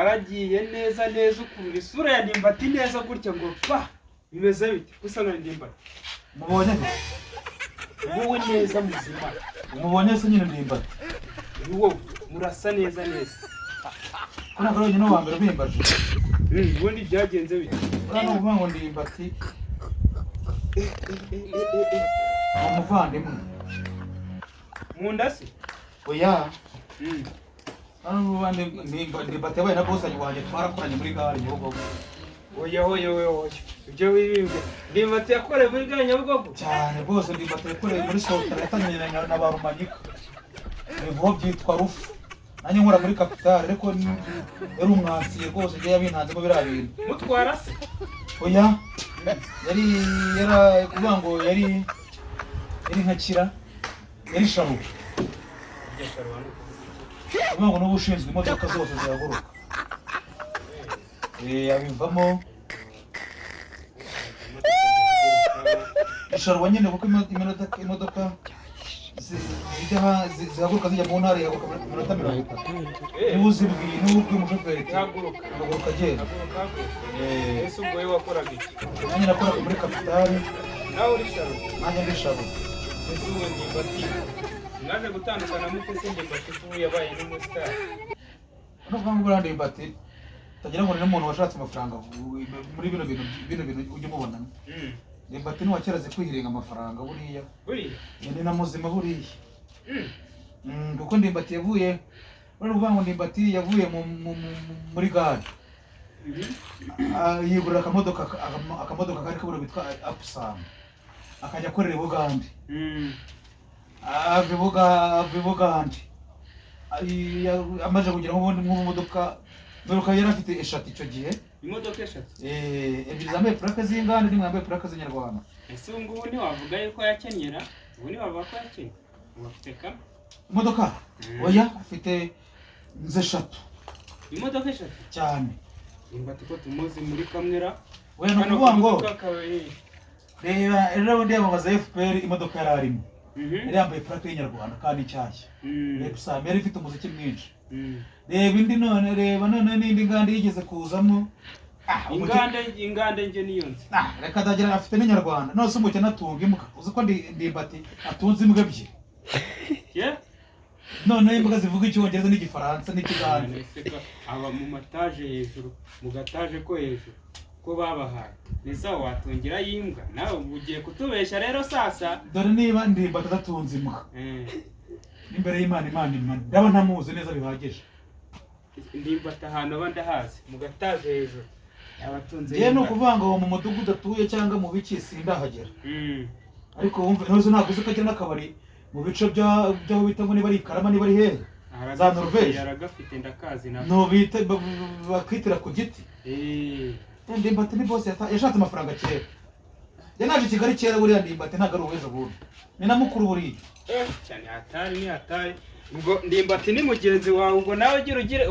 waragiye neza neza ukurura isura ya Ndimbati neza gutya ngo pa bimeze bite gusa nka Ndimbati mubonye wowe neza muzima mubonye se nyine Ndimbati wowe murasa neza neza ko nakora nyine wa mbere bimbaje ubundi byagenze bite urano uvuga ngo Ndimbati umuvandimwe mu nda se oya Ndimbati yabaye na boss wanjye twarakoranye muri gare Nyabugogo oya ibyo wibimbye Ndimbati yakoreye muri gare Nyabugogo cyane rwose Ndimbati yakoreye muri Sotara yatanganye na ba Rumanyika ibivugo byitwa rufu nanjye nkora muri Capital ariko yari umwansiye rwose njye yabintanzemo biriya bintu mutwara se oya kuvuga ngo yari nkakira yari sharuka kuvuga ngo n'ubu ushinzwe imodoka zose zihaguruka abivamo isharuwa nyine kuko imodoka zihaguruka zijya mu ntara ihaguruka mu minota 30 niba uzibwiye n'ubwo umushoferi haguruka agenda ese ubwo we wakoraga iki nanjye nakoraga muri Capital nawe uri sharuka nanjye ndi sharuka ese uwo Ndimbati mwaje gutandukana mute se Ndimbati ubu yabaye n'umustar no kuvuga ngo Ndimbati tagira ngo ni umuntu washatse amafaranga muri bino bintu ujye mubona Ndimbati ni wakeraze kwihiringa amafaranga buriya ni na muzima buriya kuko Ndimbati yavuye bari kuvuga ngo Ndimbati yavuye muri gare yigurira akamodoka kari kabura bitwa Apsam akajya akorera i Bugande ava i Bugande amaze kugira ngo mu modoka yari afite eshatu icyo gihe imodoka eshatu ebyiri zambaye plaque z'Ingande n'imwe yambaye plaque z'Inyarwanda ese ubu ngubu ntiwavuga yuko yakenyera ubu ntiwavuga ko yakenye ubu afite kamwe imodoka oya afite nze eshatu imodoka eshatu cyane Ndimbati ko tumuzi muri kamera oya no kuvuga ngo reba rero ndiyamamaza FPR imodoka yari arimo yari yambaye plaque y'Inyarwanda kandi nshyashya Apsam yari ifite umuziki mwinshi reba indi none n'indi Ingande yigeze kuzamo Ingande nje niyo nzi reka dagira afite n'Inyarwanda nose umukene atunga imbwa uzi ko Ndimbati atunze imbwa ebyiri none imbwa zivuga Icyongereza n'Igifaransa n'Ikigande aba mu mataje hejuru mu gataje ko hejuru ko babahaye nisa watungira yimbwa nawe ugiye kutubesha rero sasa dore niba Ndimbati adatunze imbwa n'imbere y'Imana ndaba ntamuzi neza bihagije Ndimbati ahantu abandi hazi mu gataje hejuru abatunze je no kuvuga ngo mu mudugudu atuye cyangwa mu biki sindahagera ariko wumva ntuzi nakuze ko cyane akabari mu bice byaho bita ngo niba ari Karama niba ari hehe za Norvege yaragafite ndakazi na no bita bakitira ku giti Ndimbati ni boss yashatse amafaranga kera yanaje Kigali kera buriya Ndimbati ntago ari uwejo bundi ni na mukuru buriya cyane hatari ubwo Ndimbati ni mugenzi wawe ubwo nawe ugire